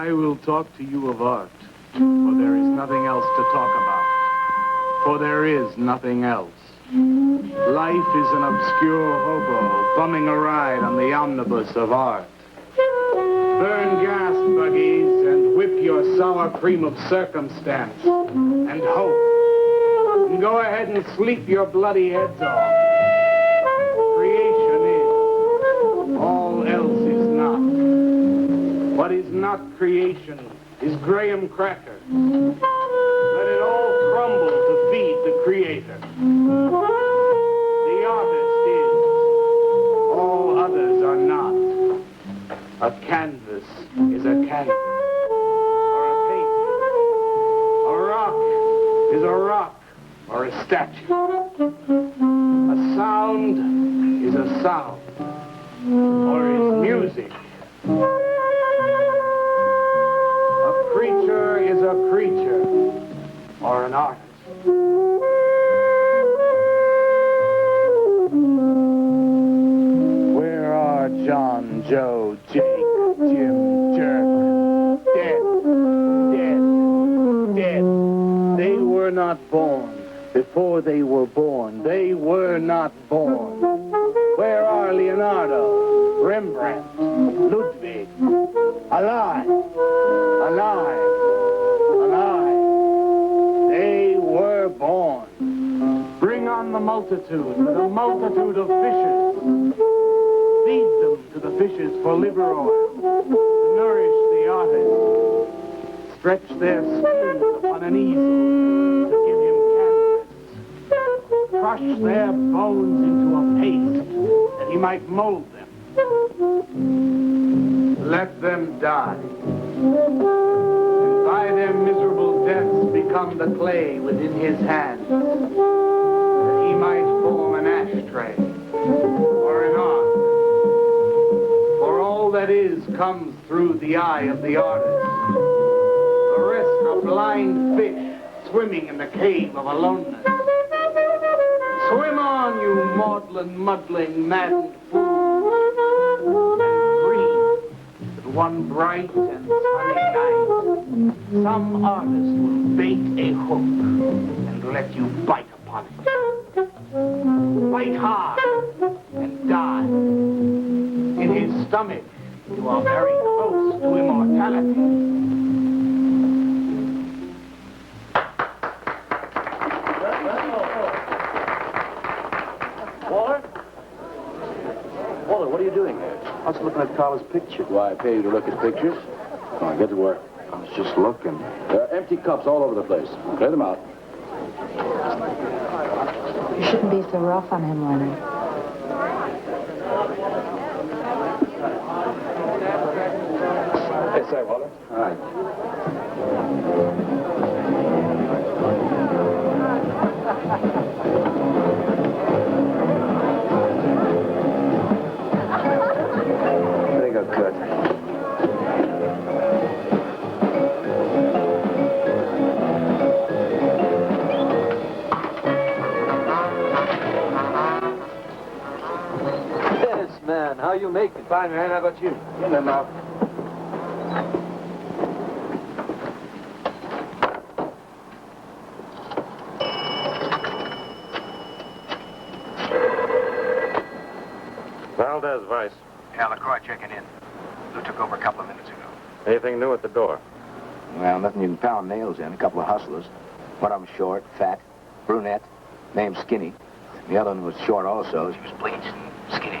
I will talk to you of art, for there is nothing else to talk about. For there is nothing else. Life is an obscure hobo bumming a ride on the omnibus of art. Burn gas buggies and whip your sour cream of circumstance and hope. And go ahead and sleep your bloody heads off. Creation is. All else is not. What is not creation is graham cracker. Let it all crumble to feed the creator. The artist is. All others are not. A canvas is a canvas, or a painting. A rock is a rock, or a statue. A sound is a sound, or is music. A creature is a creature, or an artist. Where are John, Joe, Jake, Jim, Jerk? Dead, dead, dead. They were not born. Before they were born, they were not born. Where are Leonardo, Rembrandt, Ludwig? Alive, alive, alive. They were born. Bring on the multitude with a multitude of fishes. Feed them to the fishes for liver oil, to nourish the artist. Stretch their skins upon an easel to give him canvas. Crush their bones into a paste that he might mold them. Let them die. And by their miserable deaths become the clay within his hands, that he might form an ashtray or an ark. For all that is comes through the eye of the artist. The rest are blind fish swimming in the cave of aloneness. Swim on, you maudlin, muddling, maddened fools, and breathe that one bright and sunny night some artist will bait a hook and let you bite upon it. Bite hard and die. In his stomach, you are very close to immortality. Walter, what are you doing here? I was looking at Carla's picture. Do I pay you to look at pictures? Come on, get to work. I was just looking. There are empty cups all over the place. Clear them out. You shouldn't be so rough on him, Leonard. Hey, say, Walter. All right. Very good, Kurt. Yes, man. How you make it? Fine, man. How about you? In there, now. Valdez, Vice. Yeah, LaCroix checking in. Lou took over a couple of minutes ago. Anything new at the door? Well, nothing you can pound nails in. A couple of hustlers. One of them short, fat, brunette, named Skinny. The other one was short also. She was bleached and skinny.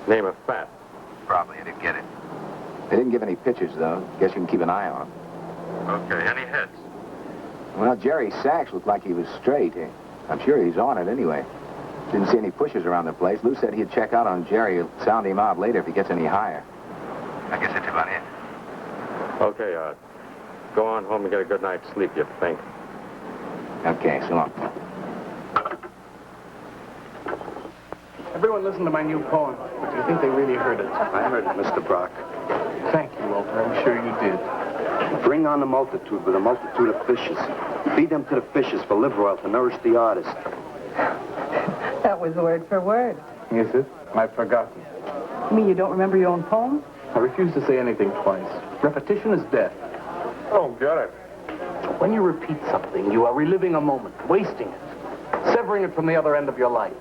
Name of Fat. Probably, I didn't get it. They didn't give any pictures, though. Guess you can keep an eye on them. Okay, any heads? Well, Jerry Sachs looked like he was straight. I'm sure he's on it anyway. Didn't see any pushes around the place. Lou said he'd check out on Jerry. He'll sound him out later if he gets any higher. I guess that's about it. Okay, go on home and get a good night's sleep, you think. Okay, so long. Everyone listen to my new poem. Do you think they really heard it? I heard it, Mr. Brock. Thank you, Walter. I'm sure you did. Bring on the multitude with a multitude of fishes. Feed them to the fishes for liver oil to nourish the artist. That was word for word. Is it? I've forgotten. You mean you don't remember your own poem? I refuse to say anything twice. Repetition is death. Oh, get it. When you repeat something, you are reliving a moment, wasting it, severing it from the other end of your life.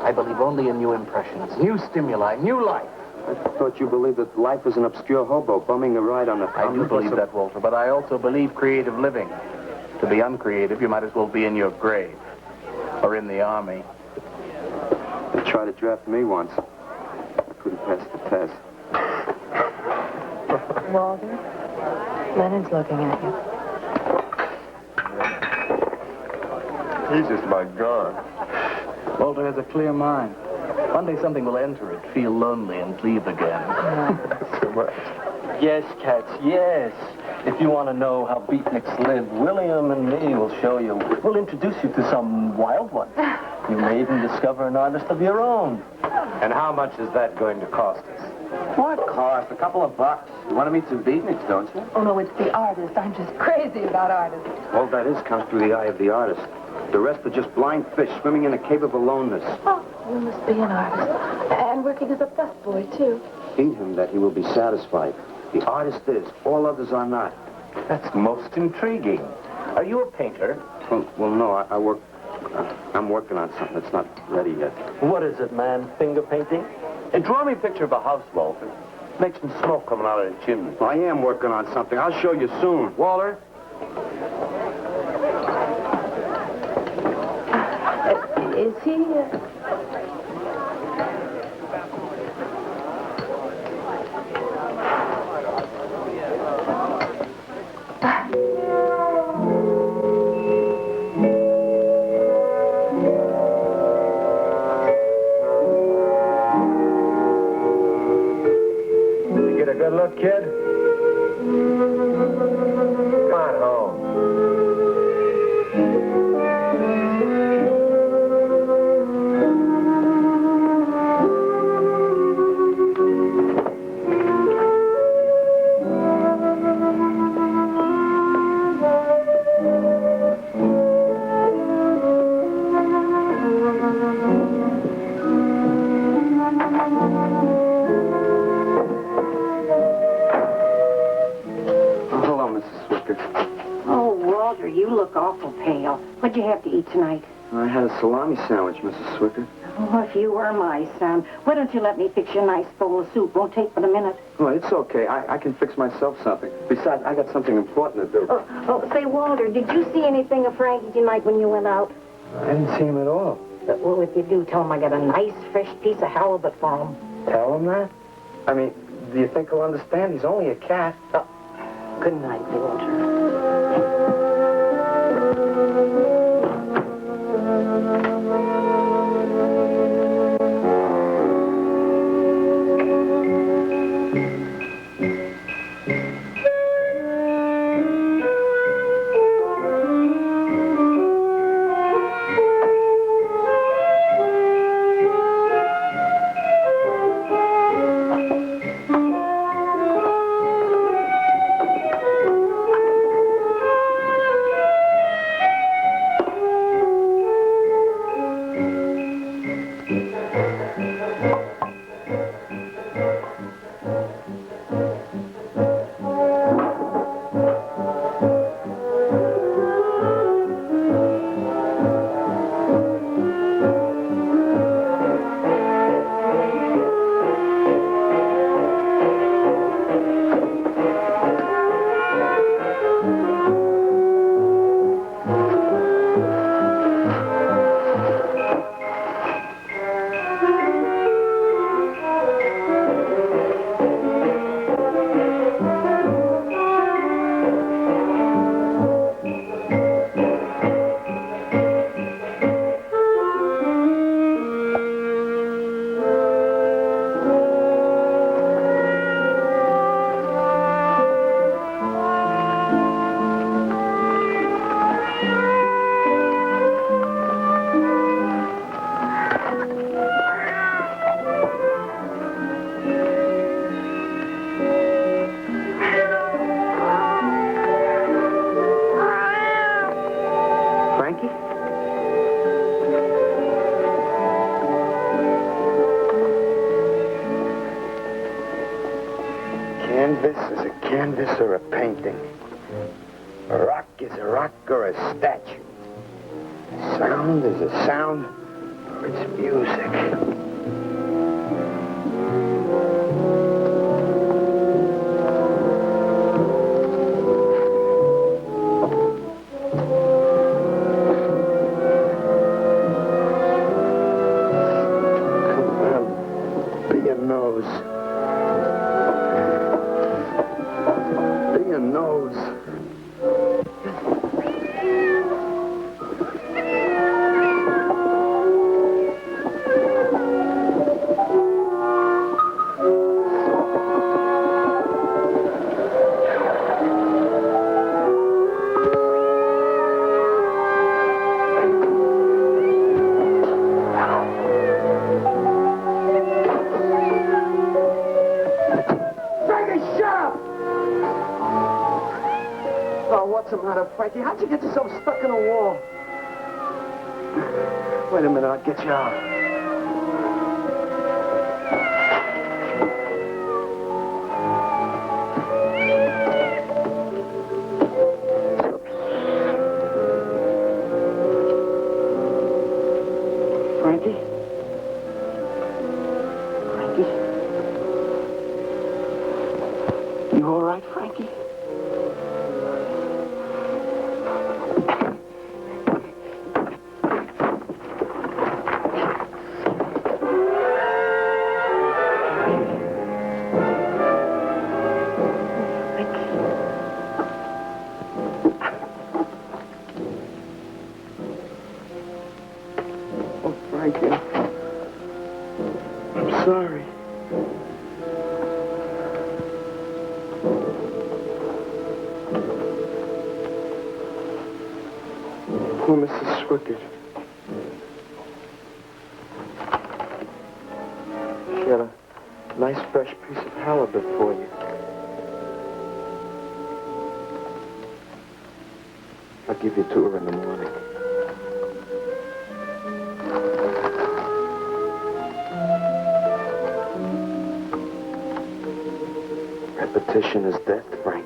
I believe only in new impressions, new stimuli, new life. I thought you believed that life is an obscure hobo bumming a ride on the... I do believe that, Walter, but I also believe creative living. To be uncreative, you might as well be in your grave. Or in the army. They tried to draft me once. I couldn't pass the test. Walter, Leonard's looking at you. He's just my gun. Walter has a clear mind. One day something will enter it, feel lonely, and leave again. So much. Yes, cats, yes. If you want to know how beatniks live, William and me will show you. We'll introduce you to some wild ones. You may even discover an artist of your own. And how much is that going to cost us? What cost? A couple of bucks. You want to meet some beatniks, don't you? Oh, no, it's the artist. I'm just crazy about artists. All that is comes through the eye of the artist. The rest are just blind fish swimming in a cave of aloneness. Oh, you must be an artist. And working as a busboy, too. In him that he will be satisfied. The artist is. All others are not. That's most intriguing. Are you a painter? Well, no, I work... I'm working on something that's not ready yet. What is it, man? Finger painting? And draw me a picture of a house, Walter. Make some smoke coming out of the chimney. I am working on something. I'll show you soon. Walter? Is he... You get a good look, kid? Come on home. Oh, Walter, you look awful pale. What'd you have to eat tonight? I had a salami sandwich, Mrs. Swicker. Oh, if you were my son, why don't you let me fix you a nice bowl of soup? Won't take but a minute. Well, it's okay. I can fix myself something. Besides, I got something important to do. Say, Walter, did you see anything of Frankie tonight when you went out? I didn't see him at all. Well, if you do, tell him I got a nice, fresh piece of halibut for him. Tell him that? I mean, do you think he'll understand? He's only a cat. Good night, Walter. painting. A rock is a rock or a statue. A sound is a sound or it's music. Frankie, how'd you get yourself stuck in a wall? Wait a minute, I'll get you out. Frankie? Frankie? You all right, Frankie? Poor Mrs. Swickard. She had a nice fresh piece of halibut for you. I'll give you to her in the morning. Repetition is death, Frankie.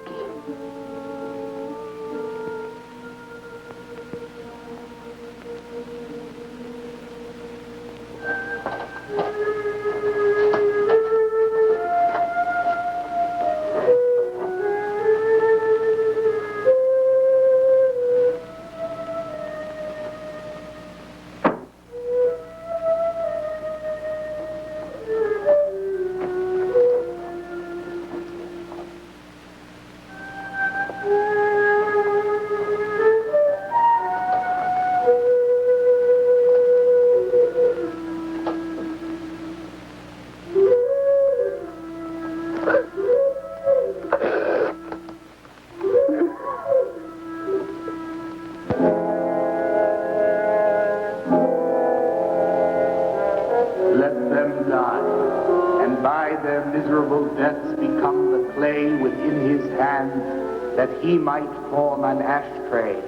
That he might form an ashtray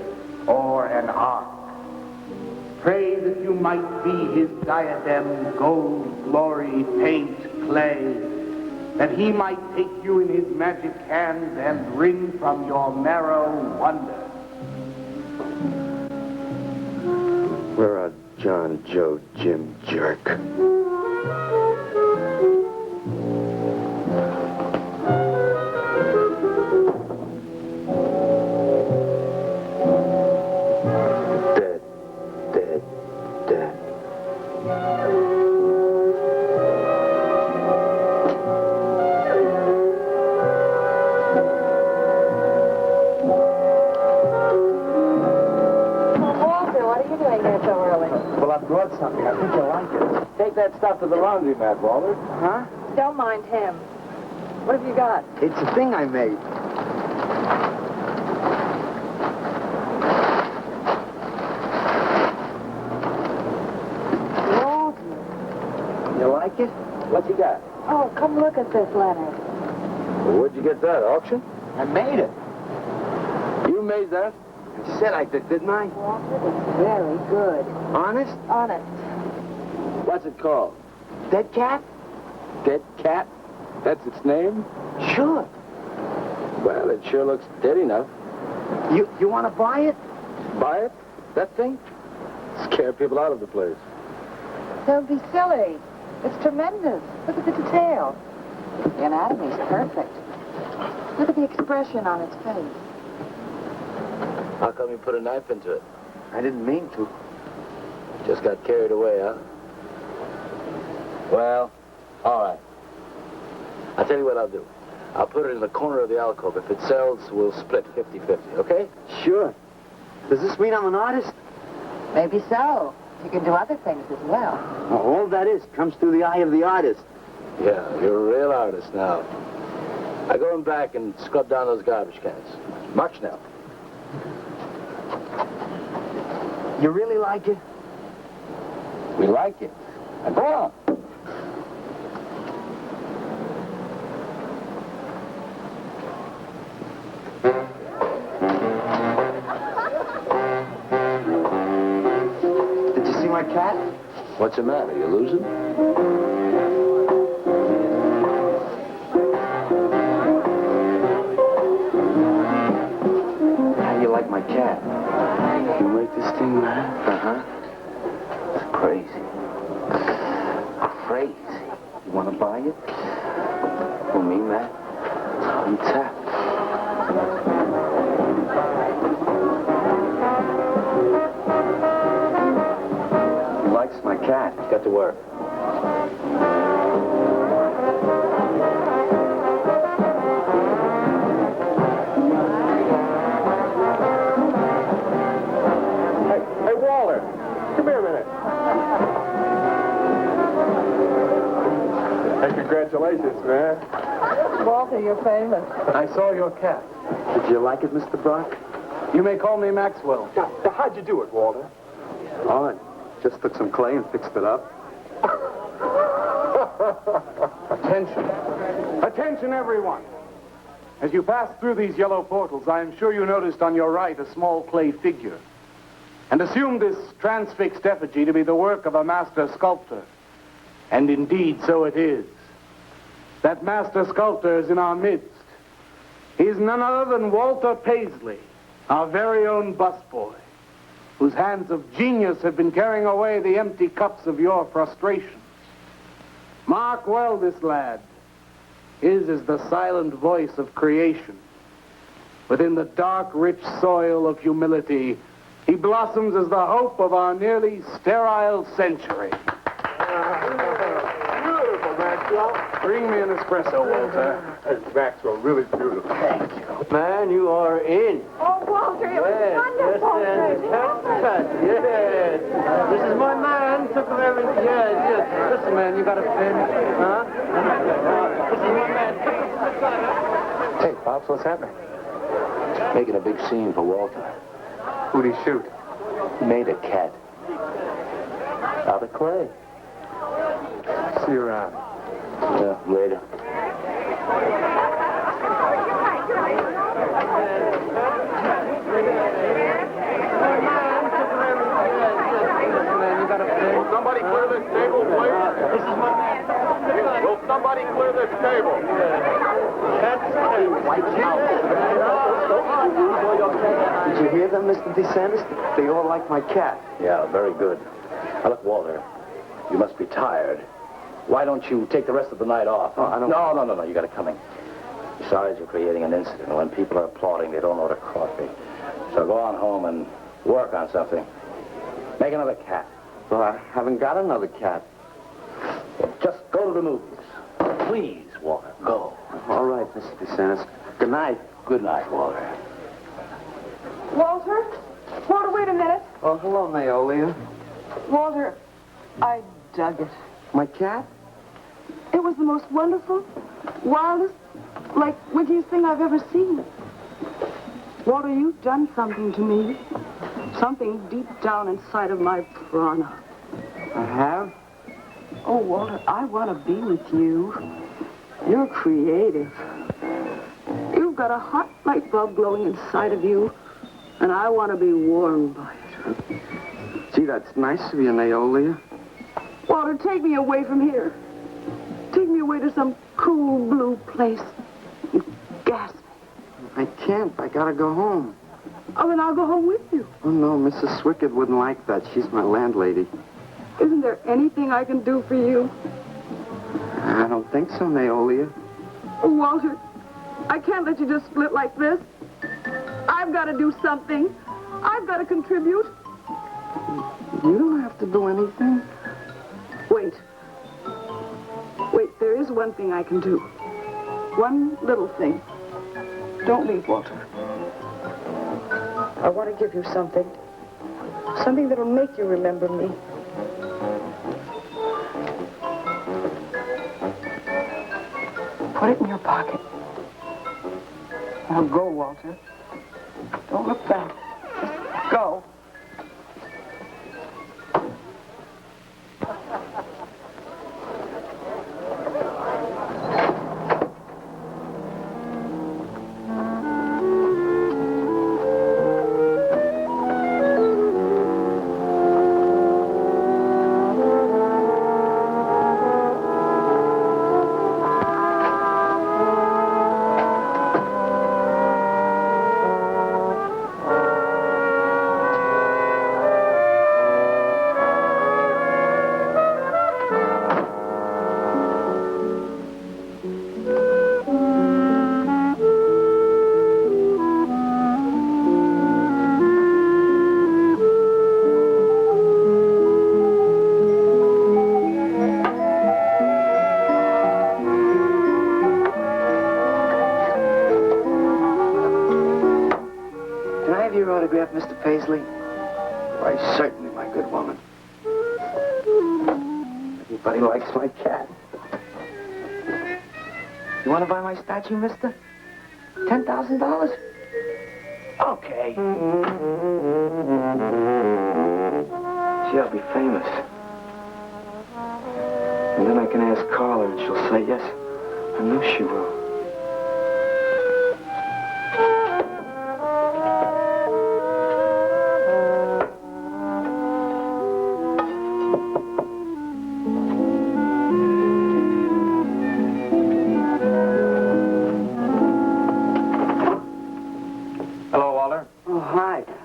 or an ark. Pray that you might be his diadem, gold, glory, paint, clay, that he might take you in his magic hands and wring from your marrow wonder. We're a John, Joe, Jim jerk. Something. I think you'll like it. Take that stuff to the laundromat, Walter. Huh? Don't mind him. What have you got? It's a thing I made. Walter. You like it? What you got? Oh, come look at this letter. Well, where'd you get that, auction? I made it. You made that? I said I did, didn't I? Walter, it's very good. Honest? Honest. What's it called? Dead cat? Dead cat? That's its name? Sure. Well, it sure looks dead enough. You want to buy it? Buy it? That thing? Scare people out of the place. Don't be silly. It's tremendous. Look at the detail. The anatomy's perfect. Look at the expression on its face. How come you put a knife into it? I didn't mean to. Just got carried away, huh? Well, all right. I'll tell you what I'll do. I'll put it in the corner of the alcove. If it sells, we'll split 50-50, okay? Sure. Does this mean I'm an artist? Maybe so. You can do other things as well. All that is comes through the eye of the artist. Yeah, you're a real artist now. I go in back and scrub down those garbage cans. March now. You really like it? We like it. Now go on. Did you see my cat? What's the matter? You losing? How do you like my cat? You make this thing mad? Uh-huh. It's crazy. Crazy. You want to buy it? Who, me, Matt? I'm tapped. He likes my cat. Get to work. Hey, Walter, come here a minute. Hey, congratulations, man. Walter, you're famous. I saw your cat. Did you like it, Mr. Brock? You may call me Maxwell. Now, how'd you do it, Walter? Oh, I just took some clay and fixed it up. Attention. Attention, everyone. As you pass through these yellow portals, I am sure you noticed on your right a small clay figure, and assumed this transfixed effigy to be the work of a master sculptor. And indeed, so it is. That master sculptor is in our midst. He is none other than Walter Paisley, our very own busboy, whose hands of genius have been carrying away the empty cups of your frustrations. Mark well this lad. His is the silent voice of creation. Within the dark, rich soil of humility, he blossoms as the hope of our nearly sterile century. Beautiful, Maxwell. Bring me an espresso, Walter. Hey, Maxwell, really beautiful. Thank you. Man, you are in. Oh, Walter, it was wonderful. Yes. This is my man. Took of everything. Yes. Listen, man, you got a pen? Huh? This is my man. Hey, Pops, what's happening? Making a big scene for Walter. Who'd he shoot? He made a cat. Out of clay. See you around. Yeah, later. Will somebody clear this table, please? This is my man. Will somebody clear this table? Did you hear them, Mr. DeSantis? They all like my cat. Yeah, very good. Now, look, Walter, you must be tired. Why don't you take the rest of the night off? Oh, I don't... No, you got it coming. Besides, you're creating an incident. When people are applauding, they don't know what a coffee. So go on home and work on something. Make another cat. Well, I haven't got another cat. Well, just go to the movies. Please, Walter, go. All right, Mr. DeSantis. Good night. Good night, Walter. Walter? Walter, wait a minute. Oh, hello, Naolia. Walter, I dug it. My cat? It was the most wonderful, wildest, like, wittiest thing I've ever seen. Walter, you've done something to me. Something deep down inside of my prana. I have? Oh, Walter, I want to be with you. You're creative. You've got a hot light bulb glowing inside of you, and I want to be warmed by it. Gee, that's nice of you, Naolia. Walter, take me away from here. Take me away to some cool blue place. Gas me. I can't. I gotta go home. Oh, then I'll go home with you. Oh, no, Mrs. Swickett wouldn't like that. She's my landlady. Isn't there anything I can do for you? I don't think so, Naolia. Oh, Walter, I can't let you just split like this. I've got to do something. I've got to contribute. You don't have to do anything. Wait. Wait, there is one thing I can do. One little thing. Don't leave, Walter. I want to give you something. Something that'll make you remember me. Put it in your pocket. Now go, Walter. Don't look back. Just go. Autograph, Mr. Paisley? Why, certainly, my good woman. Everybody likes my cat. You want to buy my statue, mister? $10,000? Okay. She'll be famous. And then I can ask Carla and she'll say yes. I know she will.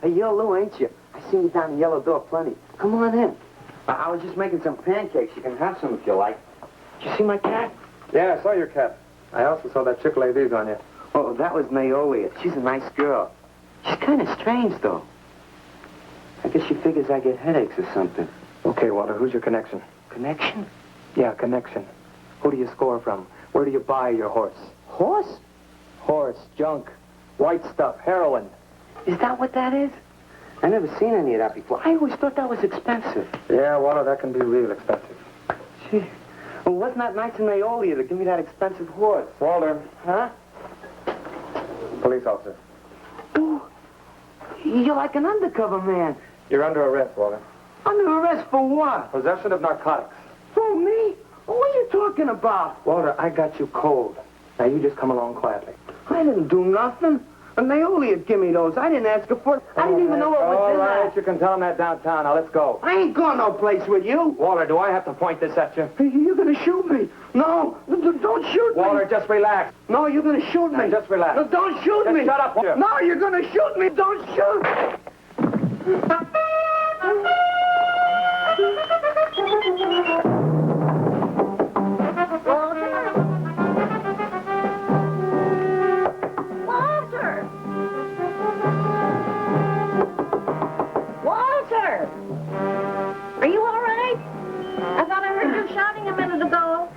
You're Lou, ain't you? I seen you down the yellow door plenty. Come on in. I was just making some pancakes. You can have some if you like. Did you see my cat? Yeah, I saw your cat. I also saw that chick lay these on you. Oh, that was Naolia. She's a nice girl. She's kind of strange, though. I guess she figures I get headaches or something. Okay, Walter, who's your connection? Connection? Yeah, connection. Who do you score from? Where do you buy your horse? Horse? Horse, junk, white stuff, heroin. Is that what that is? I never seen any of that before. I always thought that was expensive. Yeah, Walter, that can be real expensive. Gee. Well, wasn't that nice of Naolia to give me that expensive horse? Walter. Huh? Police officer. Ooh, you're like an undercover man. You're under arrest, Walter. Under arrest for what? Possession of narcotics. For me? What are you talking about? Walter, I got you cold. Now you just come along quietly. I didn't do nothing. And Naolia give me those. I didn't ask her for it. I didn't even know what was in there. All right, you can tell him that downtown. Now, let's go. I ain't going no place with you. Walter, do I have to point this at you? You're going to shoot me. No, don't shoot me. Walter, just relax. No, you're going to shoot me. Now, just relax. No, don't shoot just me. Shut up, Walter. No, you're going to shoot me. Don't shoot. Are you all right? I thought I heard you shouting a minute ago.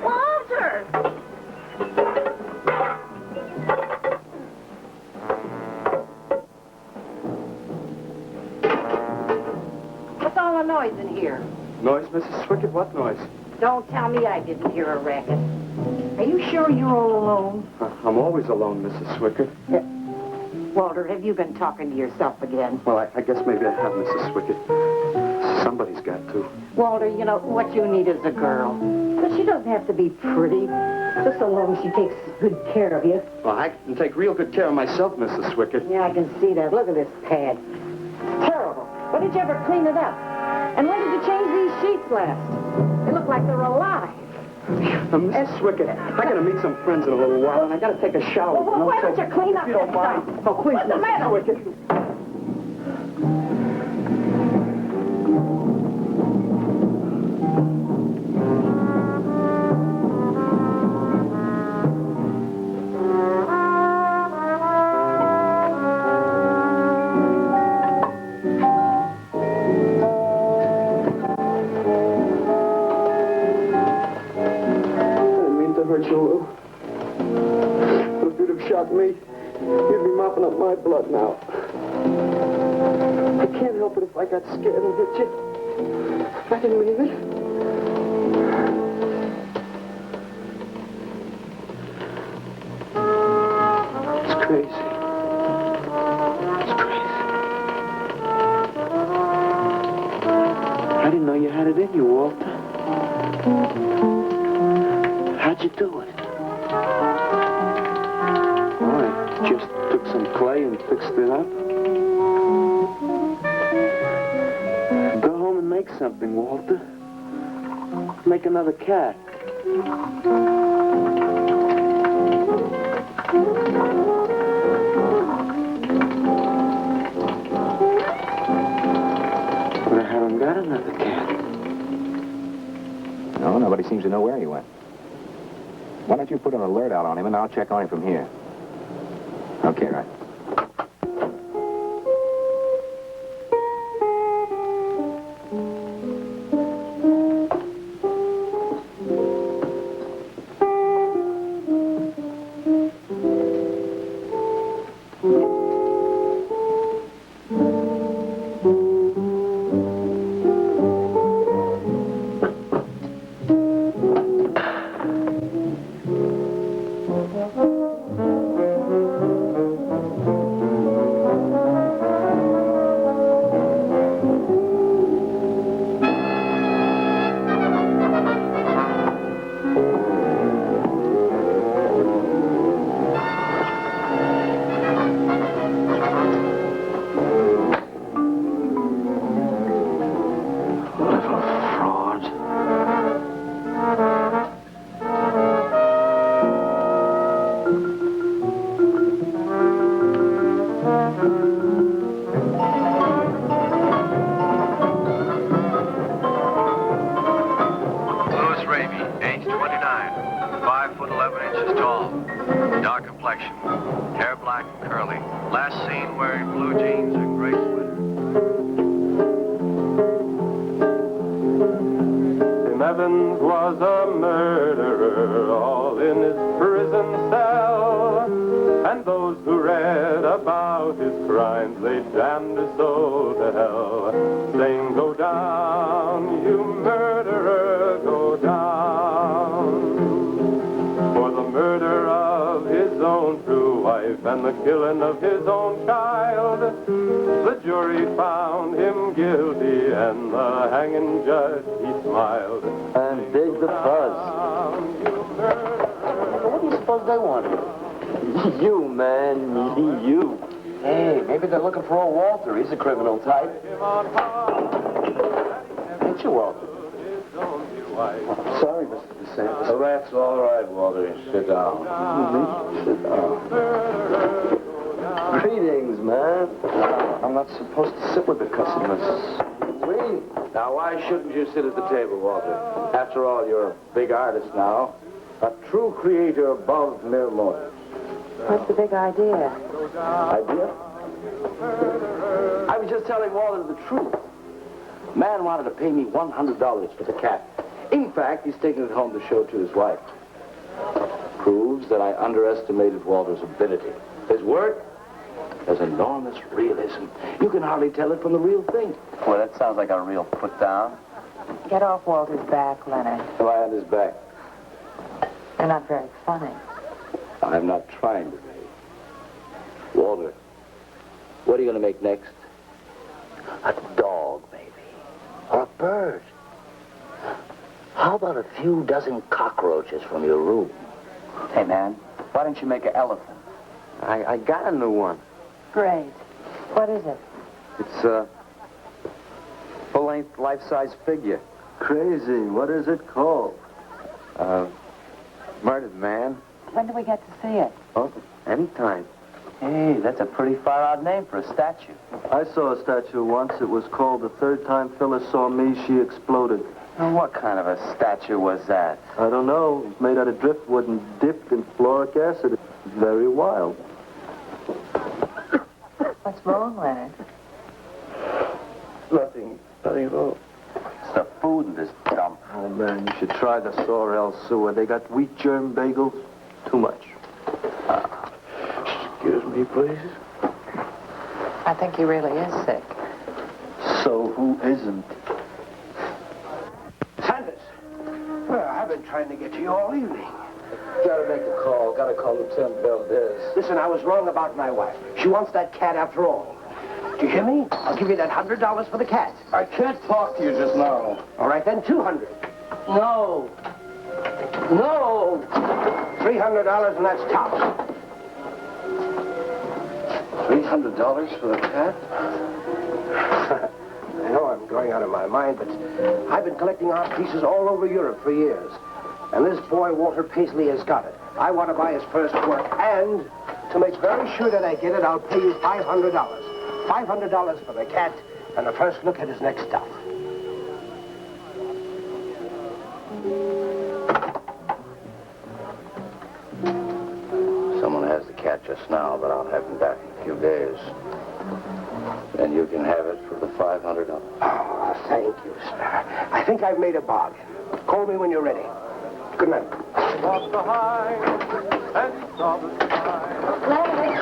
Walter! What's all the noise in here? Noise, Mrs. Swickett? What noise? Don't tell me I didn't hear a racket. Are you sure you're all alone? I'm always alone, Mrs. Swickett. Walter, have you been talking to yourself again? Well, I guess maybe I have, Mrs. Swickett. Somebody's got to. Walter, you know, what you need is a girl. But she doesn't have to be pretty, just so long as she takes good care of you. Well, I can take real good care of myself, Mrs. Swickett. Yeah, I can see that. Look at this pad. It's terrible. When did you ever clean it up? And when did you change these sheets last? They look like they're alive. Mrs. Swickett, I gotta meet some friends in a little while, and I gotta take a shower. Well, why don't you clean up If you don't this mind. stuff? Oh, please, What's the Mrs. matter? Swickett. Me, you'd be mopping up my blood now. I can't help it if I got scared and hit you. I didn't mean it. It's crazy. It's crazy. I didn't know you had it in you, Walter. How'd you do it? Just took some clay and fixed it up. Go home and make something, Walter. Make another cat. But I haven't got another cat. No, nobody seems to know where he went. Why don't you put an alert out on him, and I'll check on him from here. Okay, right. He's a criminal type. Ain't you, Walter? Sorry, Mr. DeSantis. Oh, that's all right, Walter. Sit down. Sit down. Greetings, man. I'm not supposed to sit with the customers. Now, why shouldn't you sit at the table, Walter? After all, you're a big artist now. A true creator above mere mortals. What's the big idea? Idea? I was just telling Walter the truth. Man wanted to pay me $100 for the cat. In fact, he's taking it home to show to his wife. Proves that I underestimated Walter's ability. His work has enormous realism. You can hardly tell it from the real thing. Well, that sounds like a real put-down. Get off Walter's back, Leonard. Why on his back? You're not very funny. I'm not trying to be. Walter, what are you going to make next? A dog, maybe. Or a bird. How about a few dozen cockroaches from your room? Hey, man, why don't you make an elephant? I got a new one. Great. What is it? It's a full-length, life-size figure. Crazy. What is it called? Murdered man. When do we get to see it? Oh, anytime. Hey, that's a pretty far-out name for a statue. I saw a statue once. It was called The Third Time Phyllis Saw Me, She Exploded. Now, what kind of a statue was that? I don't know. It was made out of driftwood and dipped in fluoric acid. It's very wild. What's wrong, Leonard? Nothing at all. It's the food in this dump. Oh, man, you should try the Sorrel sewer. They got wheat germ bagels. Too much. Excuse me, please. I think he really is sick. So who isn't? Sanders! Well, I've been trying to get to you all evening. Gotta make a call. Gotta call Lieutenant Valdez. Listen, I was wrong about my wife. She wants that cat after all. Do you hear me? I'll give you that $100 for the cat. I can't talk to you just now. All right, then, $200. No. No. $300 and that's tops. $300 for the cat? I know I'm going out of my mind, but I've been collecting art pieces all over Europe for years. And this boy, Walter Paisley, has got it. I want to buy his first work, and to make very sure that I get it, I'll pay you $500. $500 for the cat, and the first look at his next stuff. Someone has the cat just now, but I'll have him back in a few days. And you can have it for the $500. Oh, thank you, sir. I think I've made a bargain. Call me when you're ready. Good night. Walk behind and saw the sky. Leonard!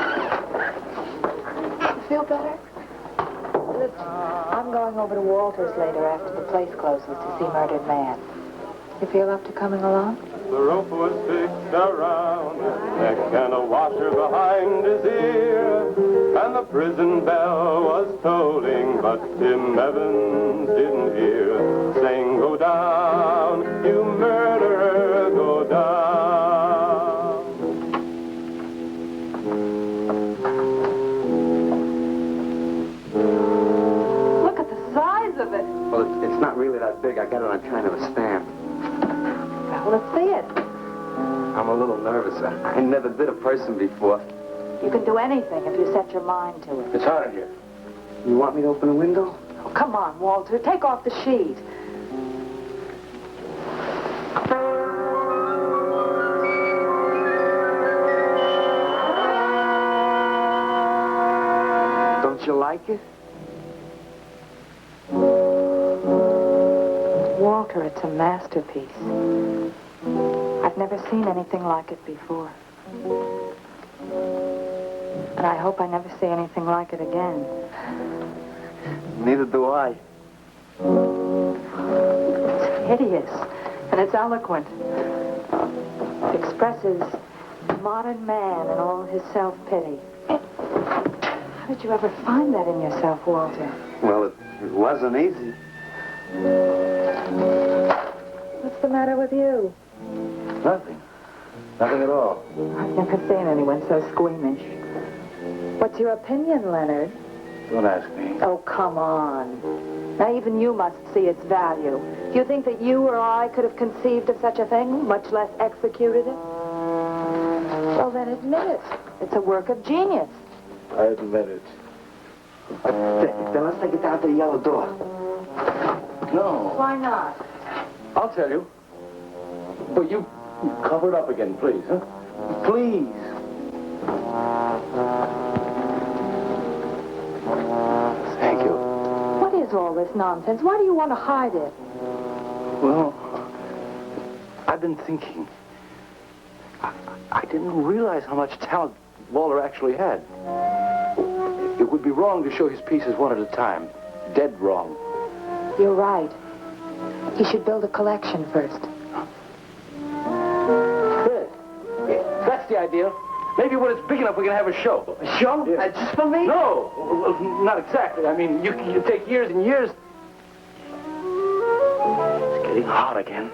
You feel better? Listen, I'm going over to Walter's later after the place closes to see Murdered Man. You feel up to coming along? The rope was fixed around his neck and a washer behind his ear. And the prison bell was tolling, but Tim Evans didn't hear. Saying, go down, you murderer, go down. Look at the size of it. Well, it's not really that big. I got it on kind of a stand. Well, let's see it. I'm a little nervous. I never did a person before. You can do anything if you set your mind to it. It's hot in here. You want me to open a window? Oh, come on, Walter. Take off the sheet. Don't you like it? Walter, it's a masterpiece. I've never seen anything like it before. And I hope I never see anything like it again. Neither do I. It's hideous, and it's eloquent. It expresses the modern man and all his self-pity. How did you ever find that in yourself, Walter? Well, it wasn't easy. What's the matter with you? Nothing. Nothing at all. I've never seen anyone so squeamish. What's your opinion, Leonard? Don't ask me. Oh, come on. Now, even you must see its value. Do you think that you or I could have conceived of such a thing, much less executed it? Well, then admit it. It's a work of genius. I admit it. Then let's take it down to the yellow door. No. Why not? I'll tell you. But you cover it up again, please, huh? Please. Thank you. What is all this nonsense? Why do you want to hide it? Well, I've been thinking. I didn't realize how much talent Walter actually had. It would be wrong to show his pieces one at a time. Dead wrong. You're right. He should build a collection first. Good. That's the idea. Maybe when it's big enough, we can have a show. A show? Yeah. Just for me? No, well, not exactly. I mean, you take years and years. It's getting hot again.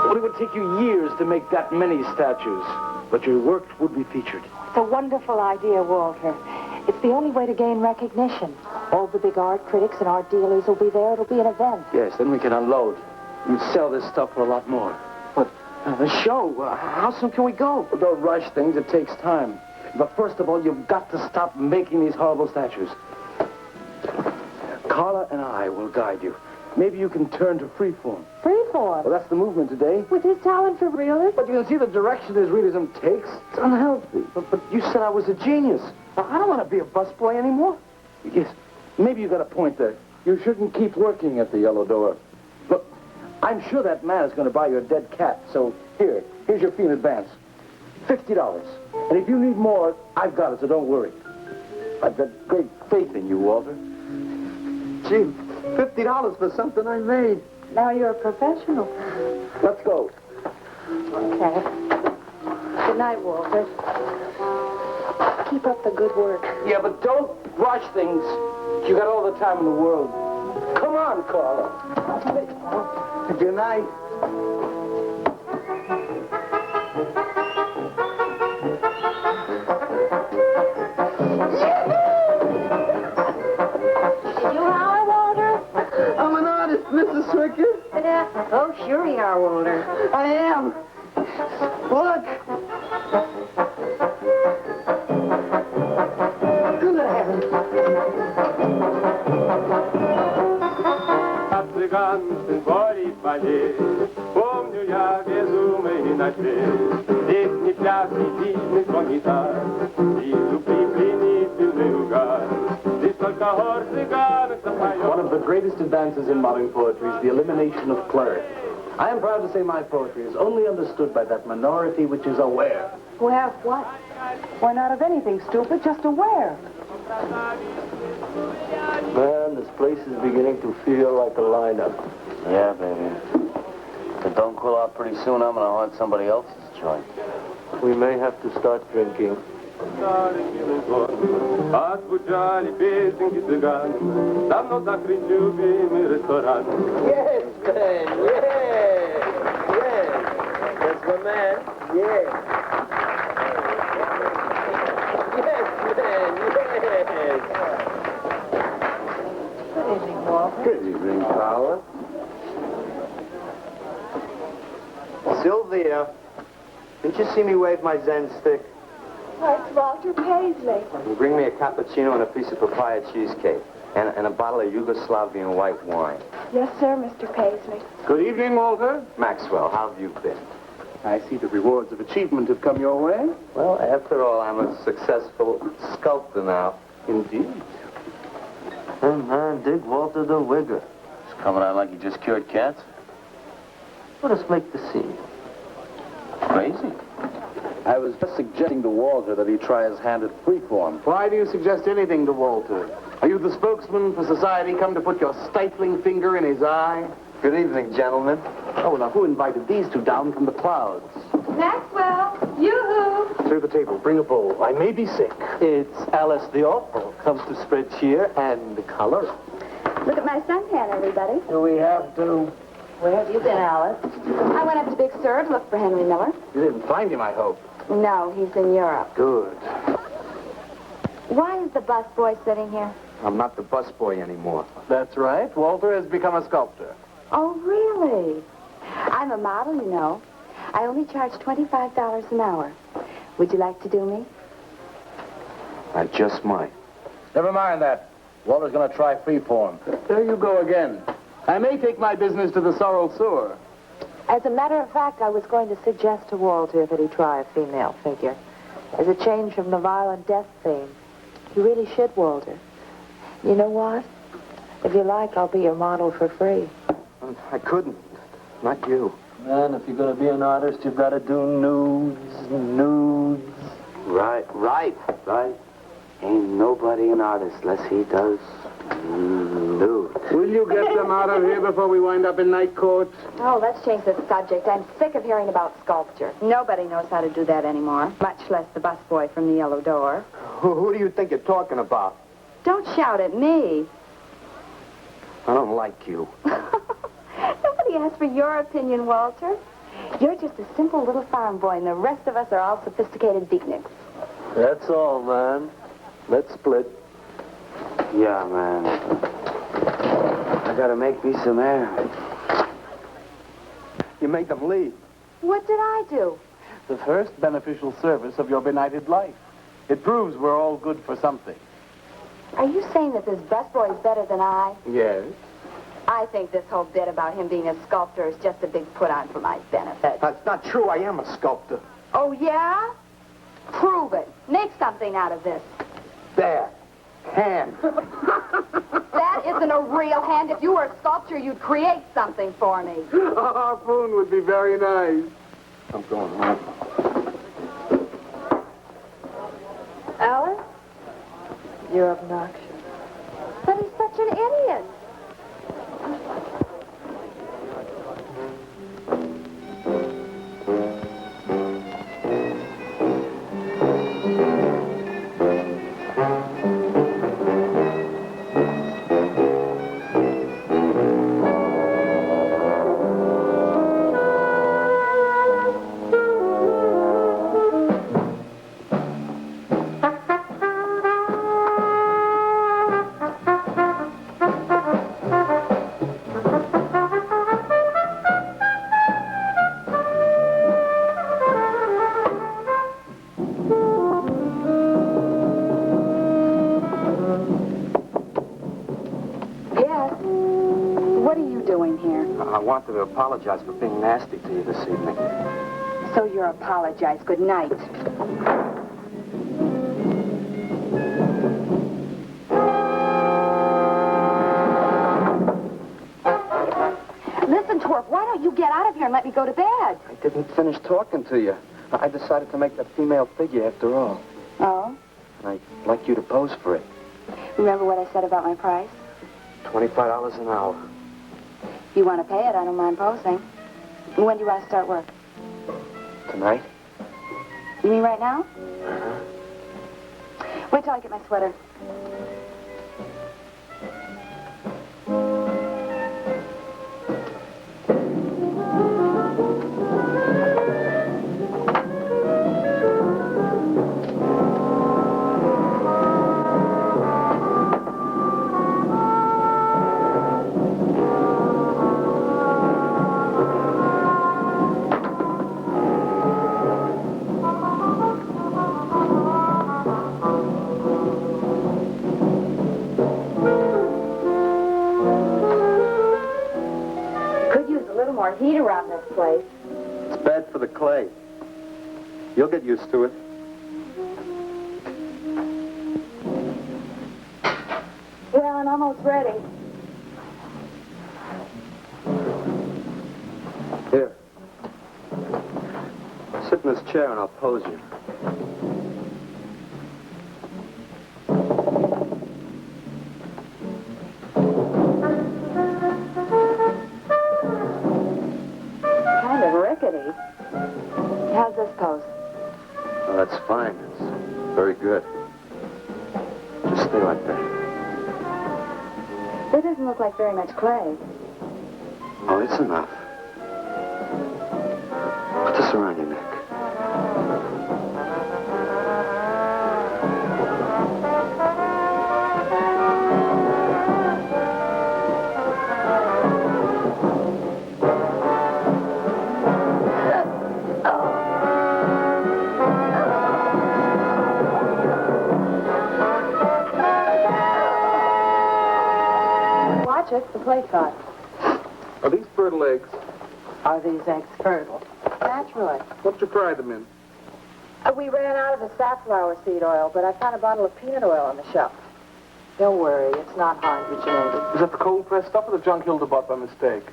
Well, it would take you years to make that many statues, but your work would be featured. It's a wonderful idea, Walter. It's the only way to gain recognition. All the big art critics and art dealers will be there. It'll be an event. Yes, then we can unload. You'd sell this stuff for a lot more. The show. How soon can we go? Well, don't rush things. It takes time. But first of all, you've got to stop making these horrible statues. Carla and I will guide you. Maybe you can turn to freeform. Freeform? Well, that's the movement today. With his talent for realism? But you can see the direction his realism takes. It's unhealthy. But you said I was a genius. I don't want to be a busboy anymore. Yes, maybe you got a point there. You shouldn't keep working at the Yellow Door. Look, I'm sure that man is going to buy your dead cat. So here's your fee in advance. $50. And if you need more, I've got it, so don't worry. I've got great faith in you, Walter. Gee, $50 for something I made. Now you're a professional. Let's go. Okay. Good night, Walter. Keep up the good work. Yeah, but don't rush things. You got all the time in the world. Come on, Carla. Good night. Did you holler, Walter? I'm an artist, Mrs. Swicker. Oh, sure you are, Walter. I am. Look. Good heavens. Цыганцы поле полей, помню я безумный ночей. Здесь не пляс, ни дивный звон гитар, вижу пленительный угар. Здесь только хор цыганок запоет. One of the greatest advances in modern poetry is the elimination of clarity. I am proud to say my poetry is only understood by that minority which is aware. Who have what? Why, not of anything, stupid, just aware. Man, this place is beginning to feel like a lineup. Yeah, baby. If it don't cool out pretty soon, I'm going to haunt somebody else's joint. We may have to start drinking. Отзвучали песенки цыган, давно закрыт любимый ресторан. Yes, man, yes, yes. That's my man, yes. Yes, man, yes. Good evening, Walter. Good evening, Carla. Sylvia, didn't you see me wave my Zen stick? Oh, it's Walter Paisley. Bring me a cappuccino and a piece of papaya cheesecake. And a bottle of Yugoslavian white wine. Yes, sir, Mr. Paisley. Good evening, Walter. Maxwell, how have you been? I see the rewards of achievement have come your way. Well, after all, I'm a successful sculptor now. Indeed. Hey, man, dig Walter the Wigger. It's coming out like he just cured cancer. Let us make the scene. Crazy. I was just suggesting to Walter that he try his hand at freeform. Why do you suggest anything to Walter? Are you the spokesman for society come to put your stifling finger in his eye? Good evening, gentlemen. Oh, now who invited these two down from the clouds? Maxwell, yoo-hoo. Through the table, bring a bowl. I may be sick. It's Alice the Awful, comes to spread cheer and color. Look at my suntan, everybody. Do we have to? Where have you been, Alice? I went up to Big Sur to look for Henry Miller. You didn't find him, I hope. No, he's in Europe. Good. Why is the busboy sitting here? I'm not the busboy anymore. That's right. Walter has become a sculptor. Oh, really? I'm a model, you know. I only charge $25 an hour. Would you like to do me? I just might. Never mind that. Walter's going to try freeform. There you go again. I may take my business to the Sorrel Sewer. As a matter of fact, I was going to suggest to Walter that he try a female figure. As a change from the violent death theme. You really should, Walter. You know what? If you like, I'll be your model for free. I couldn't. Not you. Man, if you're going to be an artist, you've got to do nudes. Right. Ain't nobody an artist unless he does nude. Will you get them out of here before we wind up in night court? Oh, let's change the subject. I'm sick of hearing about sculpture. Nobody knows how to do that anymore, much less the busboy from the Yellow Door. Who do you think you're talking about? Don't shout at me. I don't like you. Nobody asked for your opinion, Walter. You're just a simple little farm boy, and the rest of us are all sophisticated beatniks. That's all, man. Let's split. Yeah, man. I gotta make me some air. You made them leave. What did I do? The first beneficial service of your benighted life. It proves we're all good for something. Are you saying that this busboy is better than I? Yes. I think this whole bit about him being a sculptor is just a big put-on for my benefit. That's not true. I am a sculptor. Oh, yeah? Prove it. Make something out of this. There. Hand. That isn't a real hand. If you were a sculptor, you'd create something for me. A harpoon would be very nice. I'm going home. Alan? You're obnoxious. But he's such an idiot. I wanted to apologize for being nasty to you this evening. So you're apologized. Good night. Listen, Torp, why don't you get out of here and let me go to bed? I didn't finish talking to you. I decided to make that female figure after all. Oh? And I'd like you to pose for it. Remember what I said about my price? $25 an hour. If you want to pay it, I don't mind posing. When do you want to start work? Tonight? You mean right now? Wait till I get my sweater. Heat around this place. It's bad for the clay. You'll get used to it. Well, I'm almost ready. Here. Sit in this chair and I'll pose you. How's this pose? Oh, that's fine. It's very good. Just stay like that. That doesn't look like very much clay. Oh, it's enough. Put this around your neck. The plate caught. Are these fertile eggs? Are these eggs fertile? Naturally. What you fry them in? We ran out of the safflower seed oil, but I found a bottle of peanut oil on the shelf. Don't worry, it's not hydrogenated. Is that the cold pressed stuff or the junk Hilda bought by mistake?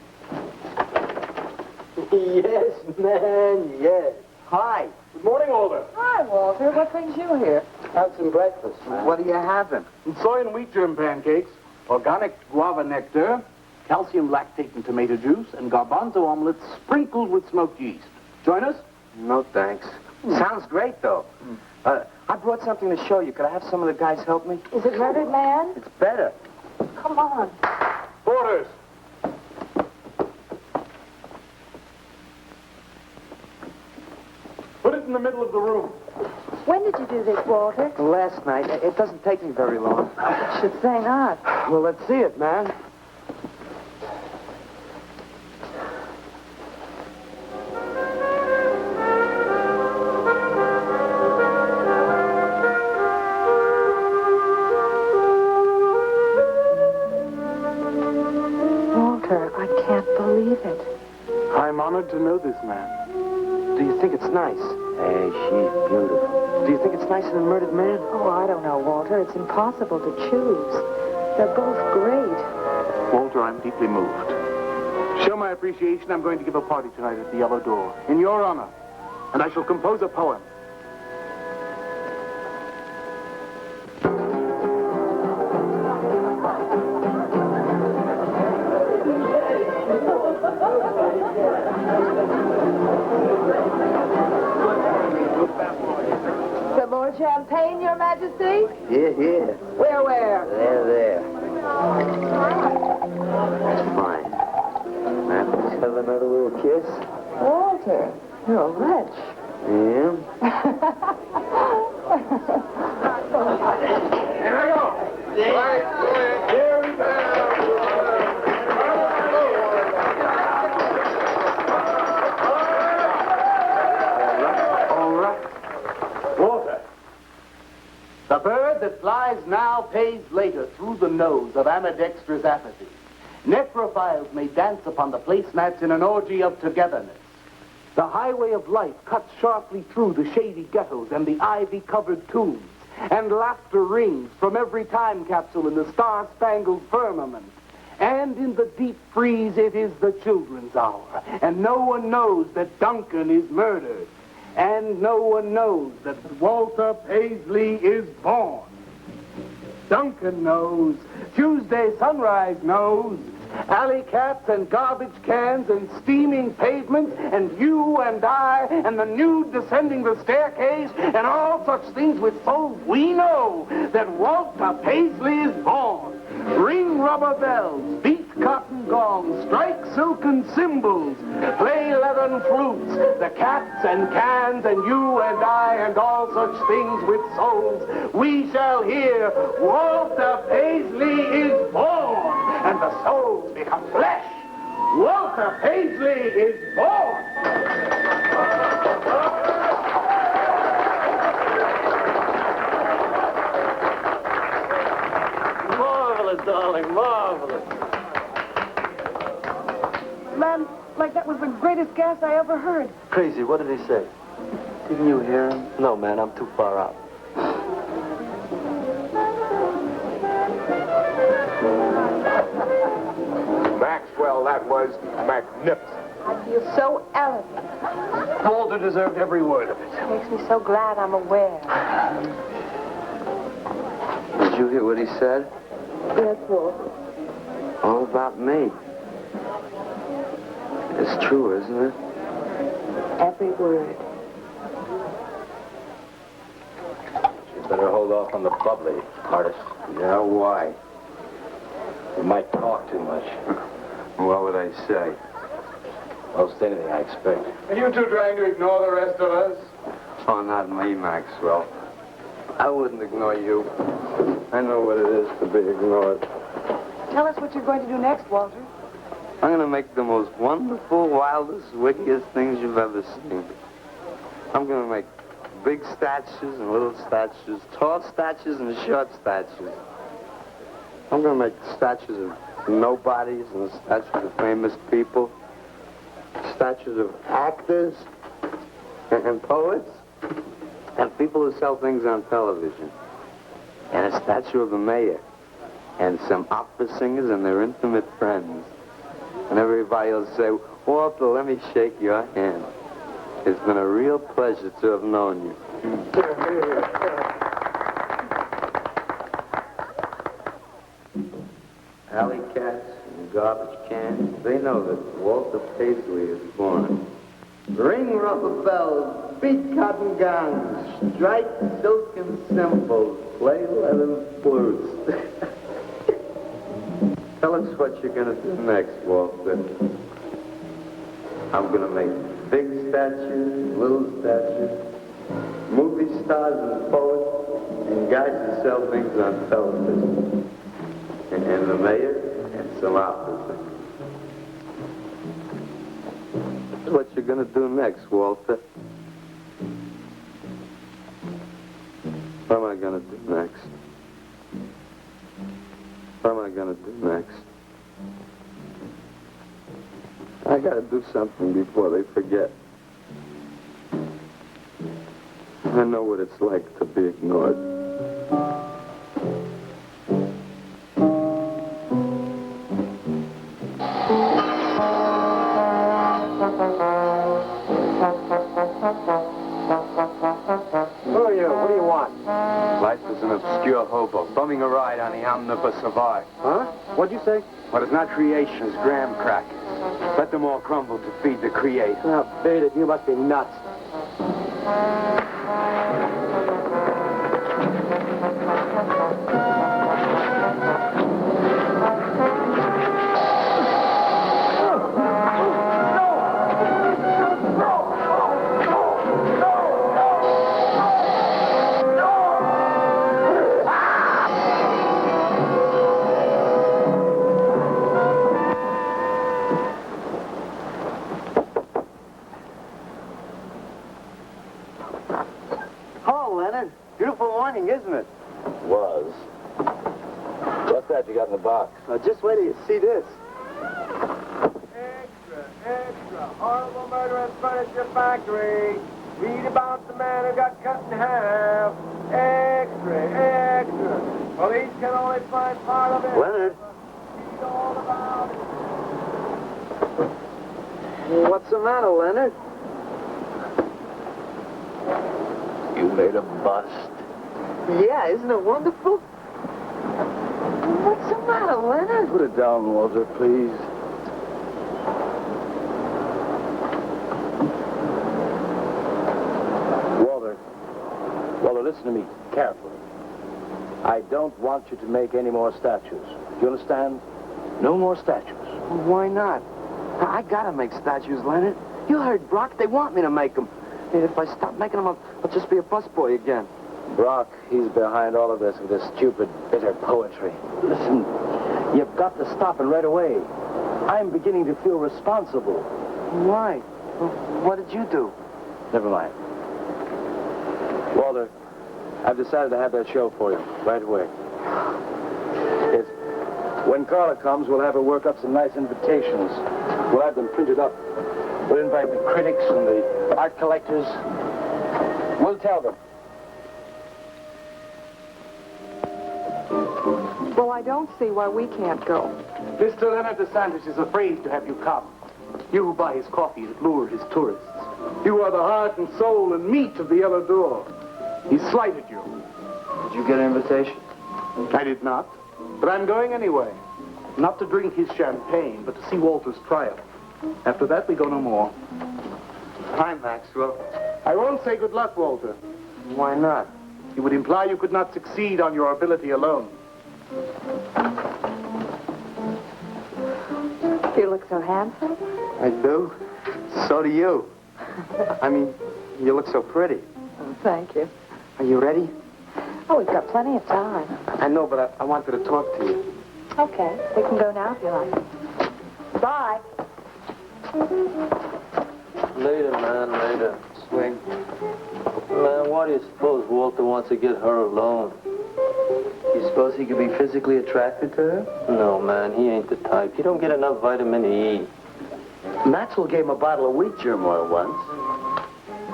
Yes, man, yes. Hi. Good morning, Alder. Hi, Walter. What brings you here? Have some breakfast, man. What are you having? Soy and wheat germ pancakes, organic guava nectar, calcium lactate and tomato juice, and garbanzo omelets sprinkled with smoked yeast. Join us? No, thanks. Sounds great, though. I brought something to show you. Could I have some of the guys help me? Is it Reverend Man? It's better. Come on. Orders. Put it in the middle of the room. When did you do this, Walter? Last night. It doesn't take me very long. I should say not. Well, let's see it, man. I'm honored to know this man. Do you think it's nice? Hey, she's beautiful. Do you think it's nicer than Murdered Man? Oh, I don't know, Walter. It's impossible to choose. They're both great. Walter, I'm deeply moved. To show my appreciation, I'm going to give a party tonight at the Yellow Door, in your honor. And I shall compose a poem. Some more champagne, Your Majesty? Here. Where? There. That's fine. Now, let's have another little kiss. Walter, you're a wretch. Yeah? Here I go. Here we go. All right. Walter. The bird that flies now pays later through the nose of ambidextrous apathy. Necrophiles may dance upon the placemats in an orgy of togetherness. The highway of life cuts sharply through the shady ghettos and the ivy-covered tombs, and laughter rings from every time capsule in the star-spangled firmament. And in the deep freeze, it is the children's hour, and no one knows that Duncan is murdered, and no one knows that Walter Paisley is born. Duncan knows, Tuesday sunrise knows, alley cats and garbage cans and steaming pavements and you and I and the nude descending the staircase and all such things with souls, we know that Walter Paisley is born. Ring rubber bells, beat cotton gongs, strike silken cymbals, play leathern flutes, the cats and cans and you and I and all such things with souls. We shall hear Walter Paisley is born, and the souls become flesh. Walter Paisley is born. Marvelous, darling, marvelous. Man, like that was the greatest gas I ever heard. Crazy, what did he say? Didn't you hear him? No, man, I'm too far out. Maxwell, that was magnificent. I feel so elegant. Walter deserved every word of it. Makes me so glad I'm aware. Did you hear what he said? Yes, Walter. All about me. It's true, isn't it? Every word. You better hold off on the bubbly, artist. Yeah, why? You might talk too much. What would I say? Most anything, I expect. Are you two trying to ignore the rest of us? Oh, not me, Maxwell. I wouldn't ignore you. I know what it is to be ignored. Tell us what you're going to do next, Walter. I'm going to make the most wonderful, wildest, wickedest things you've ever seen. I'm going to make big statues and little statues, tall statues and short statues. I'm going to make statues of nobodies and statues of famous people, statues of actors and poets and people who sell things on television, and a statue of the mayor and some opera singers and their intimate friends. And everybody will say, Walter, let me shake your hand. It's been a real pleasure to have known you. Alley cats and garbage cans, they know that Walter Paisley is born. Ring rubber bells, beat cotton gongs, strike silken cymbals, play leathern flutes. Tell us what you're going to do next, Walter. I'm going to make big statues, little statues, movie stars and poets, and guys who sell things on television. And the mayor and some officers. That's what you're going to do next, Walter. What am I going to do next? What am I going to do next? I gotta do something before they forget. I know what it's like to be ignored. Who are you? What do you want? Life is an obscure hobo, bumming a ride on the omnibus of art. Huh? What'd you say? What is not creation is graham crackers. Let them all crumble to feed the creator. Oh, beat it. You must be nuts. Hello, Leonard. Beautiful morning, isn't it? Was. What's that you got in the box? Just wait till you see this. Extra, extra. Horrible murder in furniture factory. Read about the man who got cut in half. Extra, extra. Police can only find part of it. Leonard. Read all about it. What's the matter, Leonard? You made a bust. Yeah, isn't it wonderful? What's the matter, Leonard? Put it down, Walter, please. Walter, listen to me carefully. I don't want you to make any more statues. Do you understand? No more statues. Well, why not? I gotta make statues, Leonard. You heard Brock. They want me to make them. And if I stop making them, I'll just be a busboy again. Brock, he's behind all of this with this stupid, bitter poetry. Listen, you've got to stop it right away. I'm beginning to feel responsible. Why? Well, what did you do? Never mind. Walter, I've decided to have that show for you right away. It's, when Carla comes, we'll have her work up some nice invitations. We'll have them printed up. We'll invite the critics and the art collectors. We'll tell them. Well, I don't see why we can't go. Mr. Leonard DeSantis is afraid to have you come. You who buy his coffee and lure his tourists. You are the heart and soul and meat of the Yellow Door. He slighted you. Did you get an invitation? I did not, but I'm going anyway. Not to drink his champagne, but to see Walter's triumph. After that, we go no more. Hi, Maxwell. I won't say good luck, Walter. Why not? It would imply you could not succeed on your ability alone. You look so handsome. I do. So do you. I mean, you look so pretty. Oh, thank you. Are you ready? Oh, we've got plenty of time. I know, but I wanted to talk to you. Okay, we can go now if you like. Bye. Later, man, later. Swing. Man, why do you suppose Walter wants to get her alone? You suppose he could be physically attracted to her? No, man, he ain't the type. He don't get enough vitamin E. Maxwell gave him a bottle of wheat germ oil once.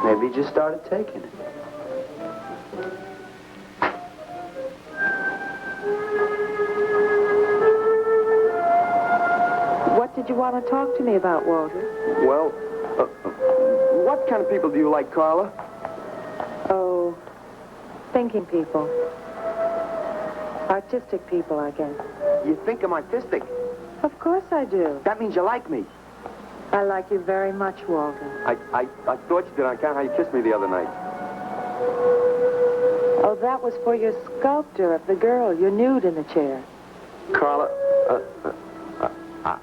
Maybe he just started taking it. What did you want to talk to me about, Walter? Well, what kind of people do you like, Carla? Oh, thinking people. Artistic people, I guess. You think I'm artistic? Of course I do. That means you like me. I like you very much, Walter. I thought you did on account how you kissed me the other night. Oh, that was for your sculptor of the girl you nude in the chair. Carla,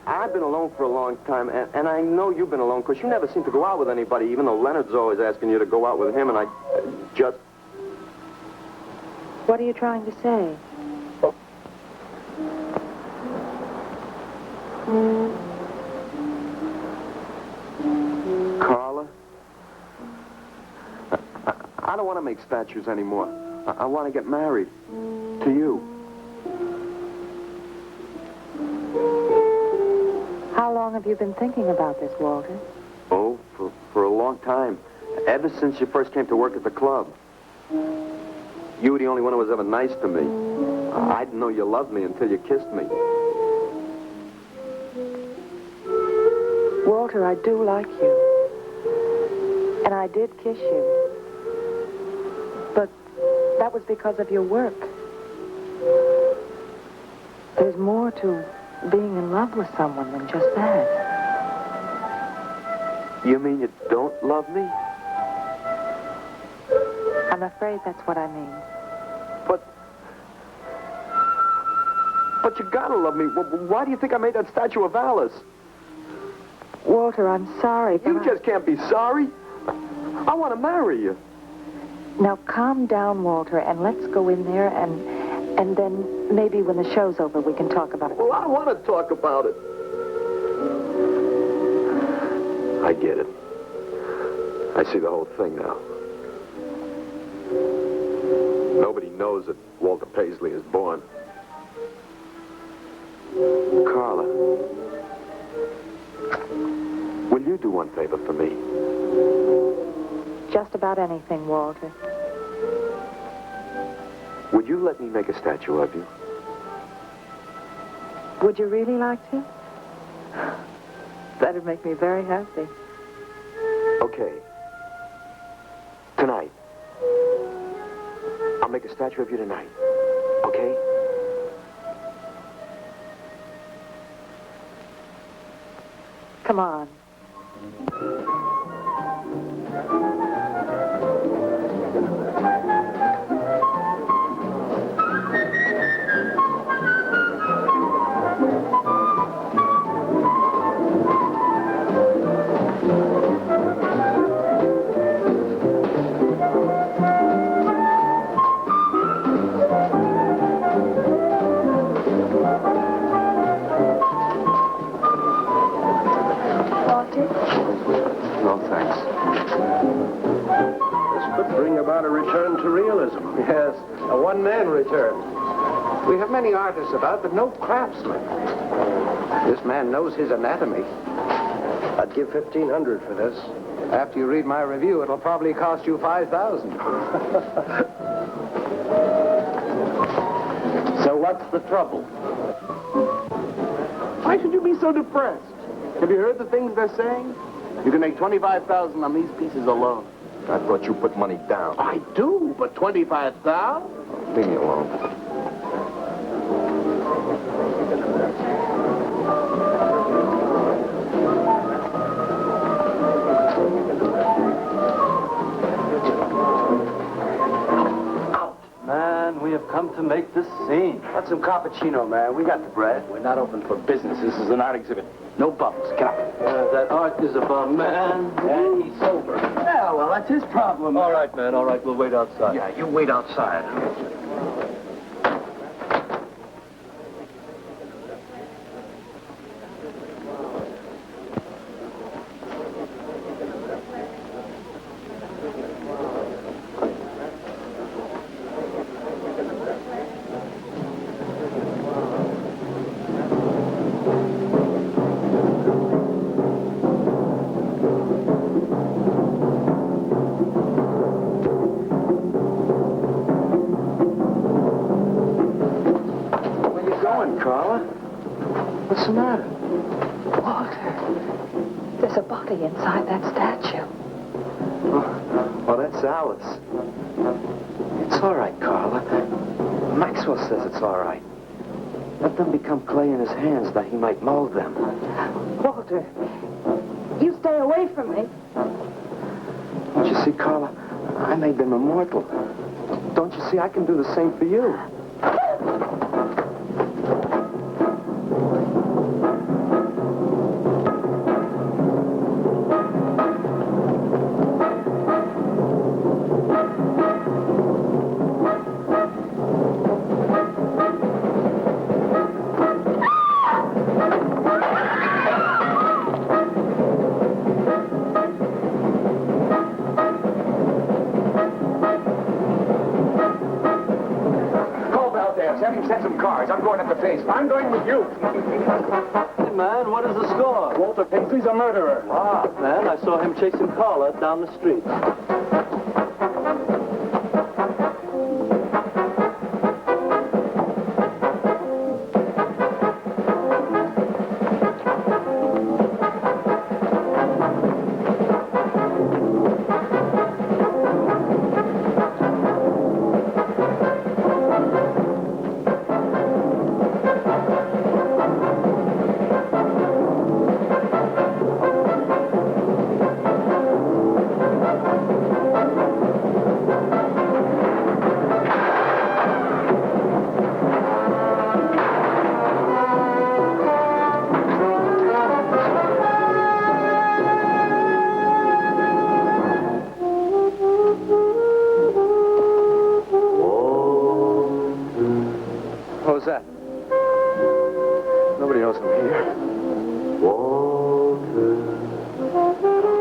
I've been alone for a long time, and I know you've been alone, because you never seem to go out with anybody, even though Leonard's always asking you to go out with him, and I just... What are you trying to say? Carla, I don't want to make statues anymore. I want to get married. To you. How long long have you been thinking about this, Walter? Oh, for a long time. Ever since you first came to work at the club. You were the only one who was ever nice to me. I didn't know you loved me until you kissed me. Walter, I do like you. And I did kiss you. But that was because of your work. There's more to being in love with someone than just that. You mean you don't love me? I'm afraid that's what I mean. But you gotta love me. Why do you think I made that statue of Alice? Walter, I'm sorry, but You just can't be sorry. I want to marry you. Now, calm down, Walter, and let's go in there, and then maybe when the show's over, we can talk about it. Well, I don't want to talk about it. I get it. I see the whole thing now. Nobody knows that Walter Paisley is born. Carla, will you do one favor for me? Just about anything, Walter. Would you let me make a statue of you? Would you really like to? That'd make me very happy. Okay. Tonight. I'll make a statue of you tonight. Okay? Come on. No, thanks. This could bring about a return to realism. Yes, a one-man return. We have many artists about, but no craftsmen. This man knows his anatomy. I'd give $1,500 for this. After you read my review, it'll probably cost you $5,000. So what's the trouble? Why should you be so depressed? Have you heard the things they're saying? You can make $25,000 on these pieces alone. I thought you put money down. I do, but $25,000? Leave me alone. Man, we have come to make this scene. What's some cappuccino, man? We got the bread. We're not open for business. This is an art exhibit. No bubbles. Get up. That art is about man. And he's sober. Yeah, well, that's his problem. All right, man, all right. We'll wait outside. Yeah, you wait outside. Carla? What's the matter? Walter, there's a body inside that statue. Oh, that's Alice. It's all right, Carla. Maxwell says it's all right. Let them become clay in his hands that he might mold them. Walter, you stay away from me. Don't you see, Carla? I made them immortal. Don't you see, I can do the same for you. Alex, have him set some cards. I'm going up the face. I'm going with you. Hey, man, what is the score? Walter Paisley's a murderer. Ah, man, I saw him chasing Carla down the street. What was that? Nobody knows I'm here. Walter.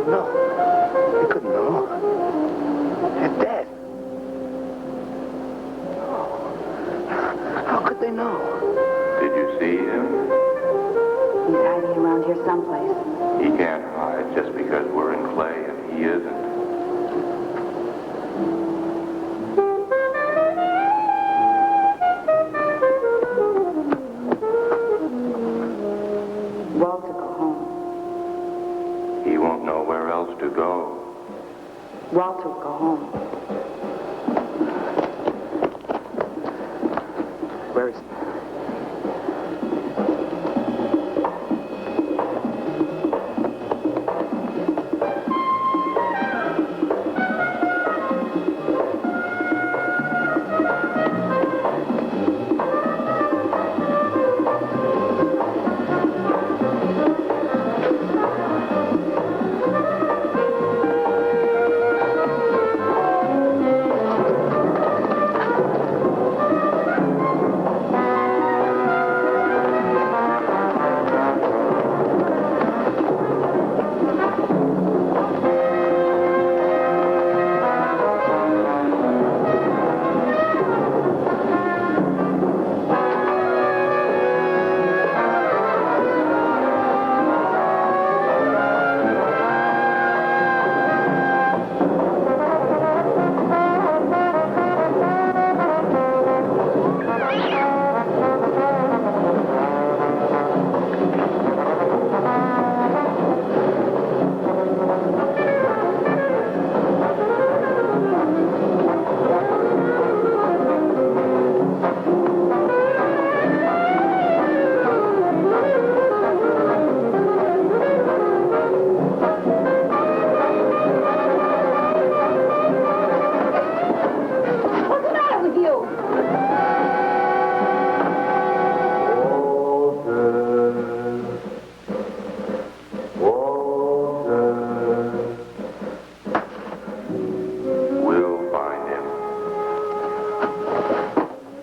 No. They couldn't know. They're dead. How could they know? Did you see him? He's hiding around here someplace. He can't hide just because we're in clay and he isn't. Walter, go home. He won't know where else to go. Walter, go home. Where is he?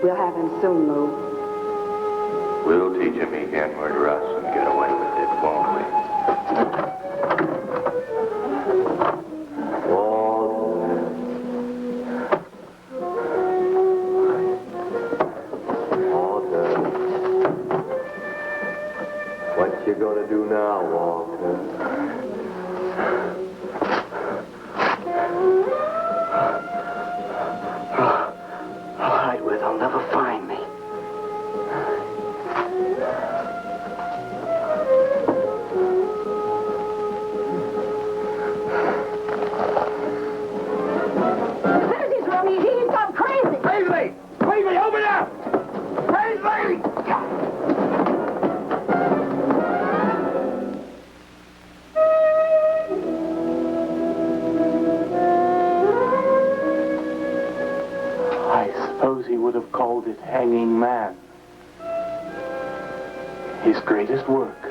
We'll have him soon, Lou. We'll teach him he can't murder us and get away with it, won't we? What you gonna do now, Walter? I'll hide where they'll never find me. Paisley's Rummy, he's gone crazy. Paisley! Paisley, open up! Paisley! I suppose he would have called it hanging man. His greatest work.